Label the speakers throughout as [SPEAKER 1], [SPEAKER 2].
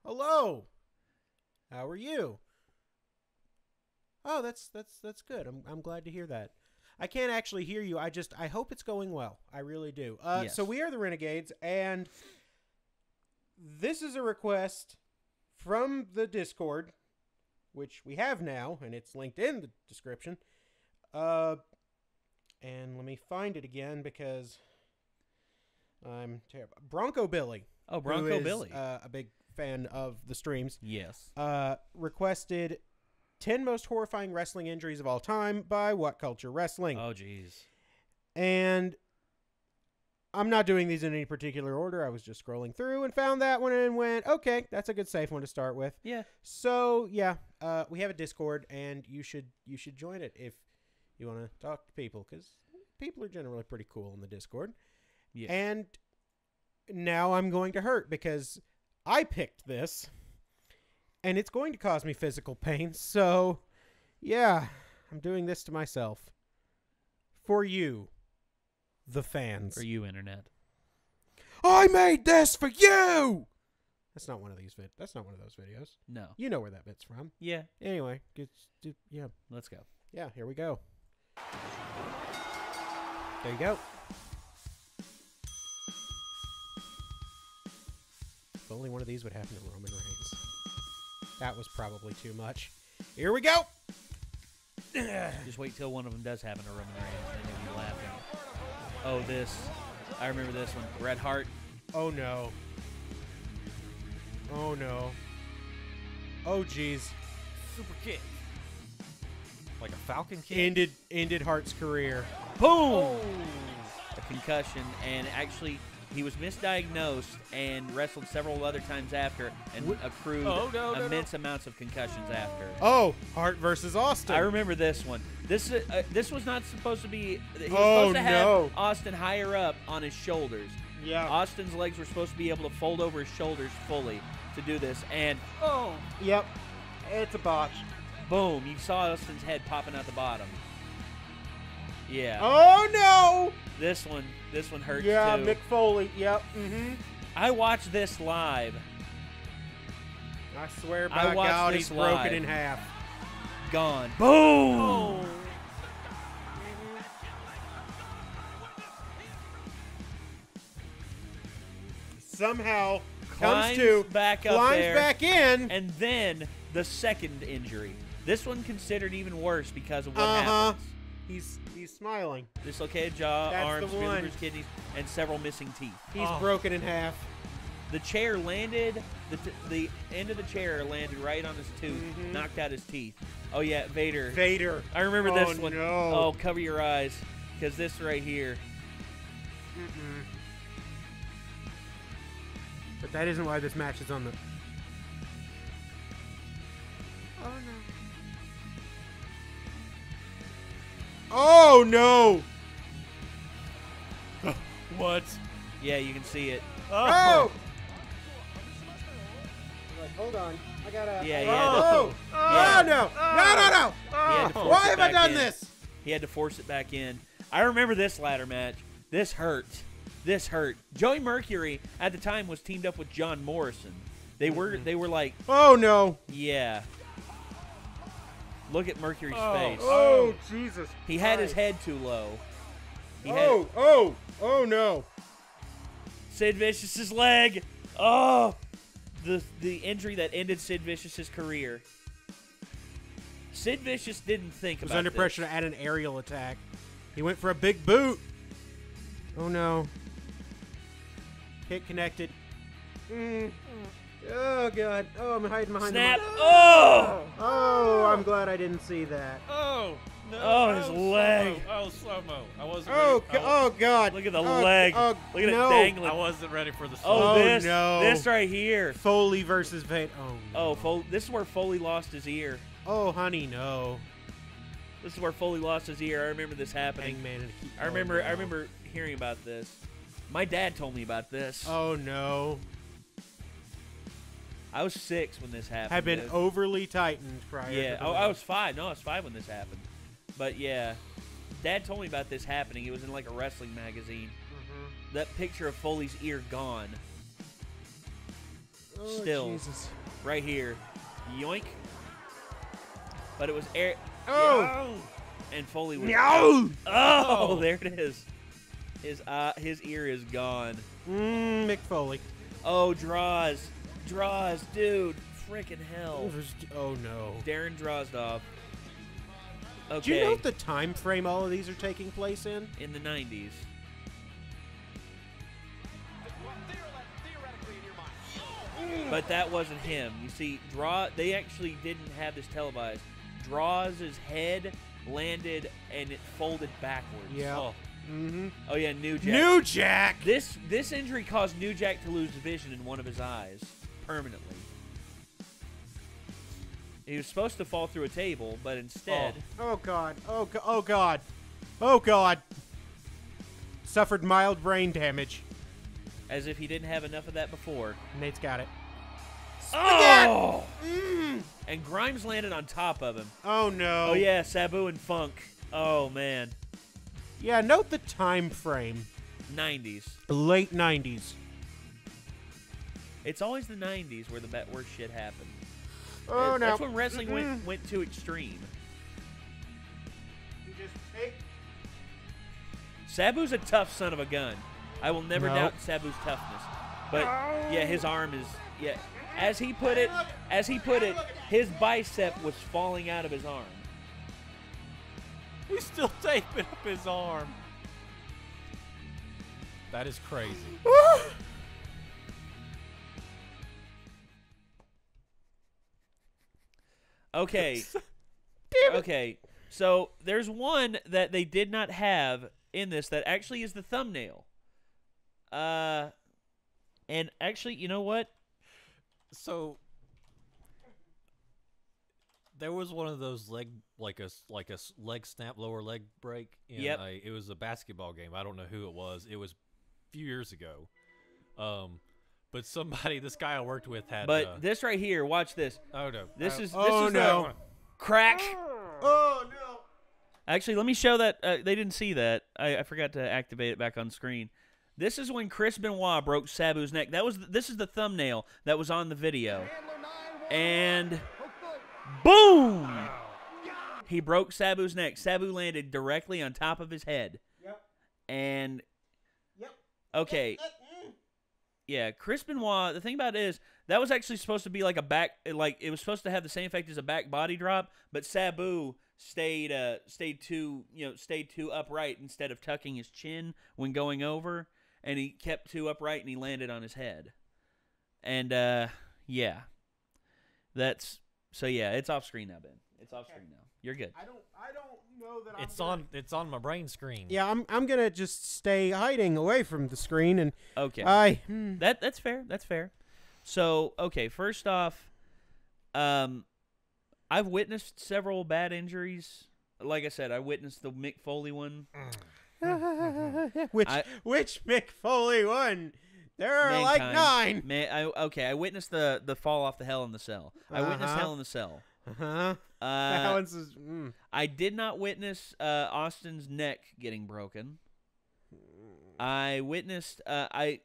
[SPEAKER 1] Hello. How are you? Oh, that's good. I'm glad to hear that. I can't actually hear you. I hope it's going well. I really do.
[SPEAKER 2] Yes.
[SPEAKER 1] So we are the Renegades, and this is a request from the Discord, which we have now, and it's linked in the description. And let me find it again because I'm terrible. Bronco Billy.
[SPEAKER 2] Oh, Bronco Billy.
[SPEAKER 1] A big fan of the streams.
[SPEAKER 2] Yes.
[SPEAKER 1] Requested 10 most horrifying wrestling injuries of all time by WhatCulture Wrestling.
[SPEAKER 2] Oh, jeez.
[SPEAKER 1] And I'm not doing these in any particular order. I was just scrolling through and found that one and went, okay, that's a good safe one to start with.
[SPEAKER 2] Yeah.
[SPEAKER 1] So, yeah, we have a Discord, and you should join it if you want to talk to people, because people are generally pretty cool in the Discord.
[SPEAKER 2] Yeah.
[SPEAKER 1] And now I'm going to hurt because I picked this, and it's going to cause me physical pain. So, yeah, I'm doing this to myself. For you, the fans.
[SPEAKER 2] For you, Internet.
[SPEAKER 1] I made this for you! That's not one of these That's not one of those videos.
[SPEAKER 2] No.
[SPEAKER 1] You know where that bit's from.
[SPEAKER 2] Yeah.
[SPEAKER 1] Anyway, yeah.
[SPEAKER 2] Let's go.
[SPEAKER 1] Yeah, here we go. There you go. If only one of these would happen to Roman Reigns. That was probably too much. Here we go!
[SPEAKER 2] Just wait till one of them does happen to Roman Reigns, and you'll be laughing. Oh, this. I remember this one. Bret Hart.
[SPEAKER 1] Oh, no. Oh, no. Oh, jeez.
[SPEAKER 3] Super kick. Like a falcon kick?
[SPEAKER 1] Ended Hart's career.
[SPEAKER 2] Boom!
[SPEAKER 3] Oh.
[SPEAKER 2] A concussion, and actually, he was misdiagnosed and wrestled several other times after and accrued immense amounts of concussions after.
[SPEAKER 1] Oh, Hart versus Austin.
[SPEAKER 2] I remember this one. This was not supposed to be... He was supposed to have Austin higher up on his shoulders.
[SPEAKER 1] Yeah.
[SPEAKER 2] Austin's legs were supposed to be able to fold over his shoulders fully to do this, and...
[SPEAKER 3] Oh!
[SPEAKER 1] Yep. It's a botch.
[SPEAKER 2] Boom, you saw Austin's head popping out the bottom. Yeah.
[SPEAKER 1] Oh, no!
[SPEAKER 2] This one hurts too.
[SPEAKER 1] Yeah, Mick Foley. Yep. Mm-hmm.
[SPEAKER 2] I watched this live.
[SPEAKER 1] I swear by God, he's broken in half.
[SPEAKER 2] Gone. Boom!
[SPEAKER 3] Oh.
[SPEAKER 1] Somehow
[SPEAKER 2] Climbs
[SPEAKER 1] comes to
[SPEAKER 2] back up
[SPEAKER 1] climbs
[SPEAKER 2] there,
[SPEAKER 1] back in.
[SPEAKER 2] and then the second injury. This one considered even worse because of what happens.
[SPEAKER 1] He's smiling.
[SPEAKER 2] Dislocated jaw,
[SPEAKER 1] That's
[SPEAKER 2] arms,
[SPEAKER 1] the one.
[SPEAKER 2] fingers, kidneys, and several missing teeth.
[SPEAKER 1] He's broken in half.
[SPEAKER 2] The chair landed. The end of the chair landed right on his tooth, knocked out his teeth. Oh yeah, Vader. I remember this one.
[SPEAKER 1] No.
[SPEAKER 2] Oh, cover your eyes, because this right here.
[SPEAKER 1] But that isn't why this match is on the... Oh, no. Oh, no!
[SPEAKER 3] What?
[SPEAKER 2] Yeah, you can see it.
[SPEAKER 1] Oh! Hold on. I gotta...
[SPEAKER 2] Yeah, he
[SPEAKER 1] Oh!
[SPEAKER 2] had to,
[SPEAKER 1] Oh, no!
[SPEAKER 2] he had to force
[SPEAKER 1] Why
[SPEAKER 2] it
[SPEAKER 1] have I
[SPEAKER 2] back
[SPEAKER 1] done
[SPEAKER 2] in.
[SPEAKER 1] this?
[SPEAKER 2] He had to force it back in. I remember this ladder match. This hurt. This hurt. Joey Mercury at the time was teamed up with John Morrison. They were like,
[SPEAKER 1] Oh, no.
[SPEAKER 2] yeah. Look at Mercury's face.
[SPEAKER 1] Oh, Jesus.
[SPEAKER 2] He had his head too low. He had
[SPEAKER 1] Oh, no.
[SPEAKER 2] Sid Vicious's leg. Oh, the injury that ended Sid Vicious's career. Sid Vicious didn't think
[SPEAKER 1] He was
[SPEAKER 2] about
[SPEAKER 1] under
[SPEAKER 2] this.
[SPEAKER 1] pressure to add an aerial attack. He went for a big boot. Oh, no. Hit connected. Oh, God. Oh, I'm hiding behind
[SPEAKER 2] Snap.
[SPEAKER 1] the...
[SPEAKER 2] Oh!
[SPEAKER 1] Oh, I'm glad I didn't see that.
[SPEAKER 3] Oh! No.
[SPEAKER 2] Oh, his leg.
[SPEAKER 3] Oh, slow-mo. I wasn't
[SPEAKER 1] Oh,
[SPEAKER 3] ready.
[SPEAKER 1] oh, God.
[SPEAKER 2] Look at the leg.
[SPEAKER 1] Oh,
[SPEAKER 2] Look at
[SPEAKER 1] no.
[SPEAKER 2] it dangling.
[SPEAKER 3] I wasn't ready for the
[SPEAKER 2] Oh,
[SPEAKER 3] slow-mo.
[SPEAKER 2] this,
[SPEAKER 1] no.
[SPEAKER 2] this right here.
[SPEAKER 1] Foley versus Vader. Oh, no.
[SPEAKER 2] Oh, this is where Foley lost his ear.
[SPEAKER 1] Oh, honey, no.
[SPEAKER 2] This is where Foley lost his ear. I remember this happening.
[SPEAKER 1] Hangman and he-
[SPEAKER 2] I remember.
[SPEAKER 1] oh, no.
[SPEAKER 2] I remember hearing about this. My dad told me about this.
[SPEAKER 1] Oh, no.
[SPEAKER 2] I was 6 when this happened.
[SPEAKER 1] Had been
[SPEAKER 2] dude.
[SPEAKER 1] overly tightened prior
[SPEAKER 2] Yeah.
[SPEAKER 1] to
[SPEAKER 2] Oh,
[SPEAKER 1] the
[SPEAKER 2] I was 5. No, I was 5 when this happened. But yeah, Dad told me about this happening. It was in like a wrestling magazine. That picture of Foley's ear gone.
[SPEAKER 1] Oh,
[SPEAKER 2] still
[SPEAKER 1] Jesus.
[SPEAKER 2] right here. Yoink. But it was air.
[SPEAKER 1] Oh!
[SPEAKER 2] And Foley was.
[SPEAKER 1] No!
[SPEAKER 2] Oh, there it is. His ear is gone.
[SPEAKER 1] Mick Foley.
[SPEAKER 2] Oh, draws, dude. Freaking hell.
[SPEAKER 1] Oh, no.
[SPEAKER 2] Darren Drozdoff. Okay.
[SPEAKER 1] Do you know the time frame all of these are taking place in?
[SPEAKER 2] In the 90s. But that wasn't him. You see, they actually didn't have this televised. Draws' head landed and it folded backwards.
[SPEAKER 1] Yeah.
[SPEAKER 2] Oh,
[SPEAKER 1] Mm-hmm.
[SPEAKER 2] oh yeah, New Jack.
[SPEAKER 1] New Jack!
[SPEAKER 2] This injury caused New Jack to lose vision in one of his eyes permanently. He was supposed to fall through a table, but instead...
[SPEAKER 1] Oh, God. Oh, God. Oh, God. Suffered mild brain damage.
[SPEAKER 2] As if he didn't have enough of that before.
[SPEAKER 1] Nate's got it.
[SPEAKER 2] Oh! And Grimes landed on top of him.
[SPEAKER 1] Oh, no.
[SPEAKER 2] Oh, yeah, Sabu and Funk. Oh, man.
[SPEAKER 1] Yeah, note the time frame.
[SPEAKER 2] 90s.
[SPEAKER 1] Late 90s.
[SPEAKER 2] It's always the 90s where the worst shit happened.
[SPEAKER 1] Oh, no.
[SPEAKER 2] That's when wrestling went to extreme.
[SPEAKER 1] You just take...
[SPEAKER 2] Sabu's a tough son of a gun. I will never
[SPEAKER 1] No.
[SPEAKER 2] doubt Sabu's toughness. But, yeah, his arm is... Yeah, as he put it, his bicep was falling out of his arm.
[SPEAKER 3] He's still taping up his arm. That is crazy.
[SPEAKER 2] Okay.
[SPEAKER 1] Damn it.
[SPEAKER 2] Okay. So there's one that they did not have in this that actually is the thumbnail. And actually, you know what?
[SPEAKER 3] So there was one of those leg snap, lower leg break.
[SPEAKER 2] Yep.
[SPEAKER 3] It was a basketball game. I don't know who it was. It was a few years ago. But this guy I worked with had.
[SPEAKER 2] But this right here, watch this.
[SPEAKER 3] Oh no.
[SPEAKER 2] This is
[SPEAKER 1] no.
[SPEAKER 2] the crack.
[SPEAKER 1] Oh, no.
[SPEAKER 2] Actually, let me show that. They didn't see that. I forgot to activate it back on screen. This is when Chris Benoit broke Sabu's neck. This is the thumbnail that was on the video. And boom! He broke Sabu's neck. Sabu landed directly on top of his head.
[SPEAKER 1] Yep.
[SPEAKER 2] And
[SPEAKER 1] Yep.
[SPEAKER 2] okay. Yeah, Chris Benoit, the thing about it is, that was actually supposed to be like it was supposed to have the same effect as a back body drop, but Sabu stayed too upright instead of tucking his chin when going over, and he kept too upright and he landed on his head. And yeah. It's off screen now, Ben. It's off screen now. You're good.
[SPEAKER 1] I don't know that
[SPEAKER 3] It's on my brain screen.
[SPEAKER 1] Yeah, I'm gonna just stay hiding away from the screen and
[SPEAKER 2] Okay. That's fair. That's fair. So, okay, first off, I've witnessed several bad injuries. Like I said, I witnessed the Mick Foley one.
[SPEAKER 1] Which Mick Foley one? There are like 9.
[SPEAKER 2] I witnessed the fall off the Hell in the Cell. I witnessed Hell in the Cell.
[SPEAKER 1] That one's just,
[SPEAKER 2] I did not witness Austin's neck getting broken. I witnessed okay,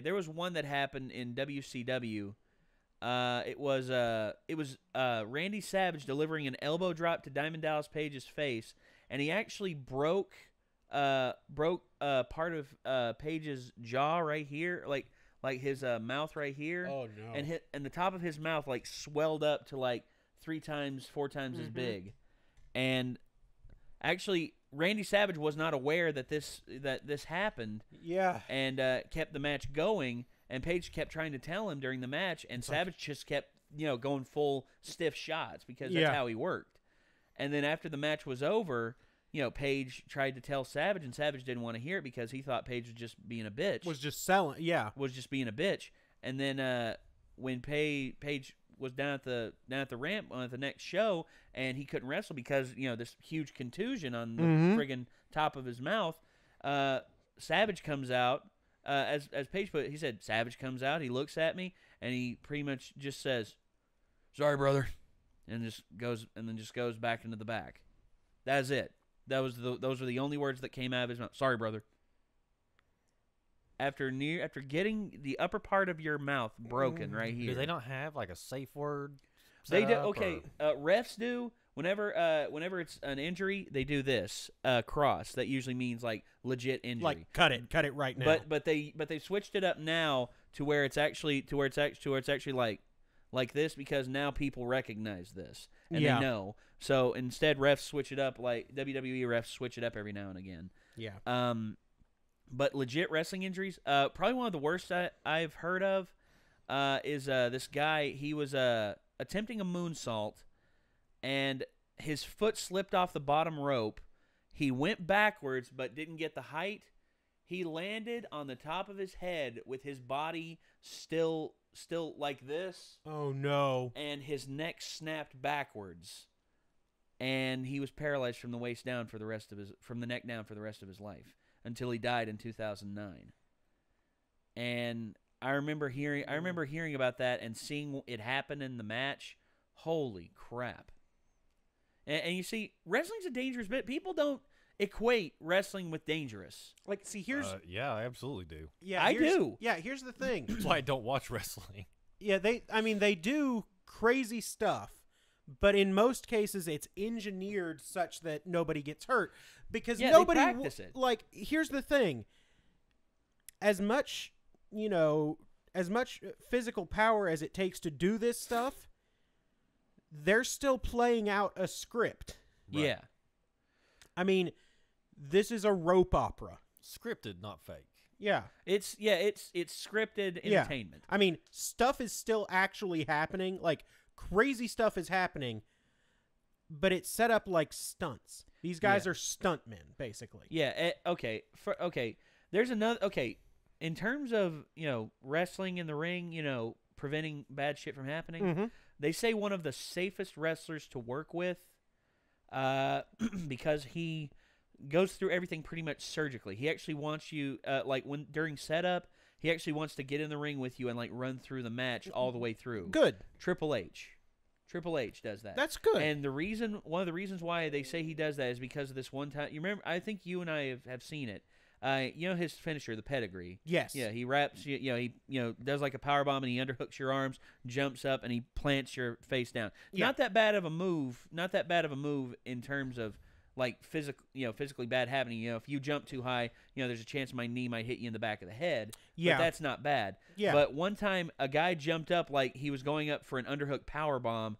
[SPEAKER 2] there was one that happened in WCW. It was Randy Savage delivering an elbow drop to Diamond Dallas Page's face, and he actually broke part of Page's jaw right here, like his mouth right here.
[SPEAKER 1] Oh no!
[SPEAKER 2] And the top of his mouth like swelled up to like 4 times as big, and actually Randy Savage was not aware that this happened.
[SPEAKER 1] Yeah.
[SPEAKER 2] And kept the match going, and Page kept trying to tell him during the match, and Savage just kept going full stiff shots because that's how he worked. And then after the match was over, Page tried to tell Savage, and Savage didn't want to hear it because he thought Page was just being a bitch.
[SPEAKER 1] Was just selling, yeah.
[SPEAKER 2] Was just being a bitch. And then when Page was down at the ramp on the next show, and he couldn't wrestle because this huge contusion on the friggin' top of his mouth, Savage comes out. As Page put it, he said, Savage comes out, he looks at me, and he pretty much just says, "Sorry, brother," and just goes back into the back. That's it. Those were the only words that came out of his mouth. "Sorry, brother." after getting the upper part of your mouth broken right here.
[SPEAKER 3] Do they not have like a safe word?
[SPEAKER 2] They do.
[SPEAKER 3] set up,
[SPEAKER 2] Okay,
[SPEAKER 3] or-
[SPEAKER 2] refs do. Whenever it's an injury, they do this cross. That usually means like legit injury.
[SPEAKER 1] Like cut it right now.
[SPEAKER 2] But they switched it up now to where it's actually like this, because now people recognize this and
[SPEAKER 1] Yeah.
[SPEAKER 2] they know. So instead, refs switch it up, like WWE refs switch it up every now and again.
[SPEAKER 1] yeah.
[SPEAKER 2] But legit wrestling injuries, probably one of the worst I've heard of is this guy. He was attempting a moonsault, and his foot slipped off the bottom rope. He went backwards but didn't get the height. He landed on the top of his head with his body still like this,
[SPEAKER 1] Oh no.
[SPEAKER 2] and his neck snapped backwards. And he was paralyzed from the waist down for the rest of from the neck down for the rest of his life until he died in 2009. And I remember hearing about that and seeing it happen in the match. Holy crap. And you see, wrestling's a dangerous bit. People don't equate wrestling with dangerous.
[SPEAKER 1] Like, see, here's
[SPEAKER 3] yeah, I absolutely do.
[SPEAKER 1] yeah,
[SPEAKER 2] I
[SPEAKER 1] here's-
[SPEAKER 2] do.
[SPEAKER 1] Yeah, here's the thing.
[SPEAKER 3] That's why I don't watch wrestling.
[SPEAKER 1] Yeah, they do crazy stuff, but in most cases it's engineered such that nobody gets hurt because
[SPEAKER 2] Yeah, they
[SPEAKER 1] nobody
[SPEAKER 2] practice it.
[SPEAKER 1] Like, here's the thing. As much physical power as it takes to do this stuff, they're still playing out a script.
[SPEAKER 3] Right.
[SPEAKER 2] Yeah.
[SPEAKER 1] I mean, this is a rope opera.
[SPEAKER 3] Scripted, not fake.
[SPEAKER 1] Yeah.
[SPEAKER 2] It's scripted
[SPEAKER 1] Yeah.
[SPEAKER 2] entertainment.
[SPEAKER 1] I mean, stuff is still actually happening. Like, crazy stuff is happening, but it's set up like stunts. These guys
[SPEAKER 2] Yeah.
[SPEAKER 1] are stuntmen, basically.
[SPEAKER 2] Yeah. Okay. There's another. Okay. In terms of wrestling in the ring, preventing bad shit from happening,
[SPEAKER 1] Mm-hmm.
[SPEAKER 2] they say one of the safest wrestlers to work with, because he goes through everything pretty much surgically. He actually wants you, during setup, he actually wants to get in the ring with you and like run through the match all the way through.
[SPEAKER 1] Good.
[SPEAKER 2] Triple H does that.
[SPEAKER 1] That's good.
[SPEAKER 2] And one of the reasons why they say he does that is because of this one time. You remember? I think you and I have seen it. His finisher, the pedigree.
[SPEAKER 1] Yes.
[SPEAKER 2] Yeah, he wraps you. He does like a power bomb and he underhooks your arms, jumps up, and he plants your face down.
[SPEAKER 1] Yeah.
[SPEAKER 2] Not that bad of a move. Not that bad of a move in terms of like physically bad happening. If you jump too high, there's a chance my knee might hit you in the back of the head.
[SPEAKER 1] Yeah.
[SPEAKER 2] But that's not bad.
[SPEAKER 1] Yeah.
[SPEAKER 2] But one time a guy jumped up like he was going up for an underhook power bomb,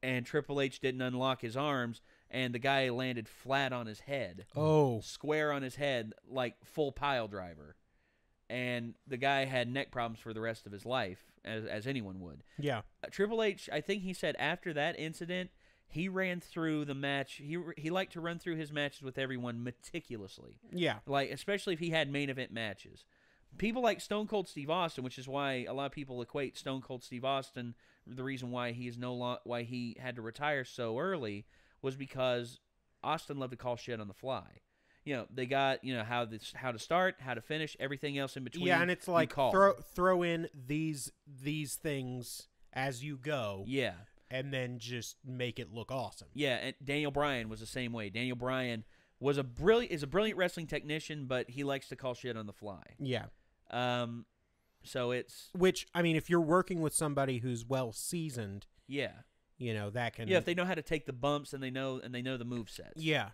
[SPEAKER 2] and Triple H didn't unlock his arms, and the guy landed flat on his head.
[SPEAKER 1] Oh.
[SPEAKER 2] Square on his head, like full pile driver. And the guy had neck problems for the rest of his life, as anyone would.
[SPEAKER 1] Yeah.
[SPEAKER 2] Triple H, I think he said after that incident, he ran through the match. He liked to run through his matches with everyone meticulously.
[SPEAKER 1] Yeah.
[SPEAKER 2] Like, especially if he had main event matches. People like Stone Cold Steve Austin, which is why a lot of people equate Stone Cold Steve Austin, the reason why why he had to retire so early was because Austin loved to call shit on the fly. They got how to start, how to finish, everything else in between.
[SPEAKER 1] Yeah, and it's like
[SPEAKER 2] call.
[SPEAKER 1] throw in these things as you go.
[SPEAKER 2] Yeah.
[SPEAKER 1] And then just make it look awesome.
[SPEAKER 2] Yeah, and Daniel Bryan was the same way. Daniel Bryan is a brilliant wrestling technician, but he likes to call shit on the fly.
[SPEAKER 1] Yeah.
[SPEAKER 2] So it's
[SPEAKER 1] Which, I mean, if you're working with somebody who's well seasoned,
[SPEAKER 2] yeah.
[SPEAKER 1] that can
[SPEAKER 2] Yeah, if they know how to take the bumps and they know the move sets.
[SPEAKER 1] Yeah.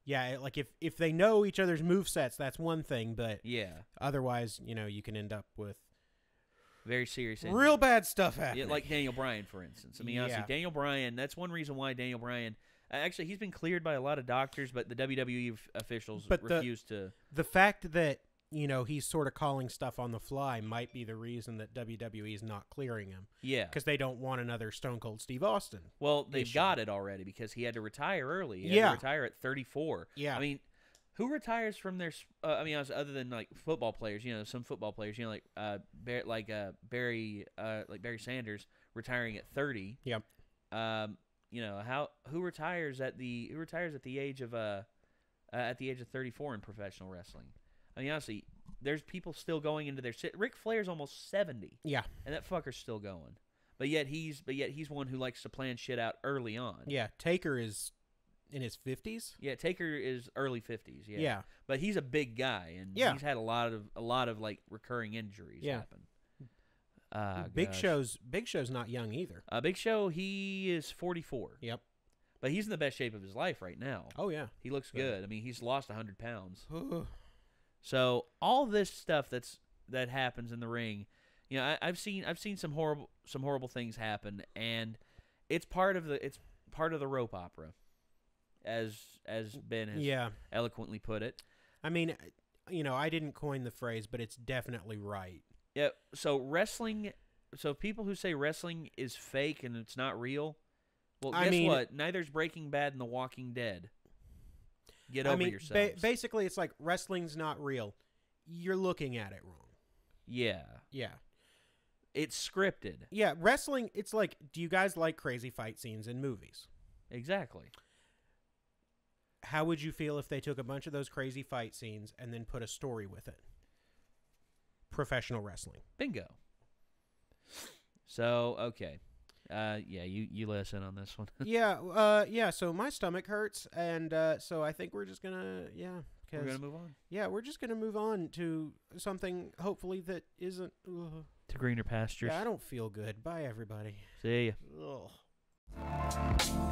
[SPEAKER 1] Yeah, like if they know each other's movesets, that's one thing, but
[SPEAKER 2] Yeah.
[SPEAKER 1] otherwise, you can end up with
[SPEAKER 2] Very serious.
[SPEAKER 1] real bad stuff happening.
[SPEAKER 2] Yeah, like Daniel Bryan, for instance. I mean, honestly,
[SPEAKER 1] Yeah.
[SPEAKER 2] Daniel Bryan, that's one reason why Daniel Bryan, actually, he's been cleared by a lot of doctors, but the WWE officials refuse to.
[SPEAKER 1] The fact that, he's sort of calling stuff on the fly might be the reason that WWE is not clearing him.
[SPEAKER 2] Yeah.
[SPEAKER 1] Because they don't want another Stone Cold Steve Austin.
[SPEAKER 2] Well, they've
[SPEAKER 1] issue.
[SPEAKER 2] got it already because he had to retire early. He had
[SPEAKER 1] Yeah.
[SPEAKER 2] to retire at 34.
[SPEAKER 1] Yeah.
[SPEAKER 2] I mean, who retires from their? Other than like football players, some football players, like Barry Sanders retiring at 30.
[SPEAKER 1] Yep.
[SPEAKER 2] Who retires at the age of 34 in professional wrestling? I mean, honestly, there's people still going into their shit. Ric Flair's almost 70.
[SPEAKER 1] Yeah.
[SPEAKER 2] And that fucker's still going. But yet he's one who likes to plan shit out early on.
[SPEAKER 1] Yeah. Taker is in his 50s.
[SPEAKER 2] Yeah, Taker is early 50s. Yeah.
[SPEAKER 1] Yeah.
[SPEAKER 2] But he's a big guy, and
[SPEAKER 1] Yeah.
[SPEAKER 2] he's had a lot of like recurring injuries
[SPEAKER 1] Yeah.
[SPEAKER 2] happen.
[SPEAKER 1] Big
[SPEAKER 2] gosh.
[SPEAKER 1] Show's not young either.
[SPEAKER 2] Big Show, he is 44.
[SPEAKER 1] Yep.
[SPEAKER 2] But he's in the best shape of his life right now.
[SPEAKER 1] Oh yeah.
[SPEAKER 2] He looks good. I mean, he's lost 100 pounds.
[SPEAKER 1] Ugh.
[SPEAKER 2] So all this stuff that happens in the ring, you know, I've seen some horrible things happen, and it's part of the rope opera, as Ben has eloquently put it.
[SPEAKER 1] I mean, you know, I didn't coin the phrase, but it's definitely right.
[SPEAKER 2] Yeah. So people who say wrestling is fake and it's not real, well, guess what? Neither's Breaking Bad and The Walking Dead. Get over yourselves.
[SPEAKER 1] Basically, it's like wrestling's not real. You're looking at it wrong.
[SPEAKER 2] Yeah.
[SPEAKER 1] Yeah.
[SPEAKER 2] It's scripted.
[SPEAKER 1] Yeah, wrestling, it's like, do you guys like crazy fight scenes in movies?
[SPEAKER 2] Exactly.
[SPEAKER 1] How would you feel if they took a bunch of those crazy fight scenes and then put a story with it? Professional wrestling.
[SPEAKER 2] Bingo. So, okay. Yeah, you listen on this one.
[SPEAKER 1] Yeah, so my stomach hurts, and so I think we're just going to,
[SPEAKER 2] We're going to move on.
[SPEAKER 1] Yeah, we're just going to move on to something, hopefully, that isn't...
[SPEAKER 2] To greener pastures.
[SPEAKER 1] Yeah, I don't feel good. Bye, everybody.
[SPEAKER 2] See ya.
[SPEAKER 1] Ugh.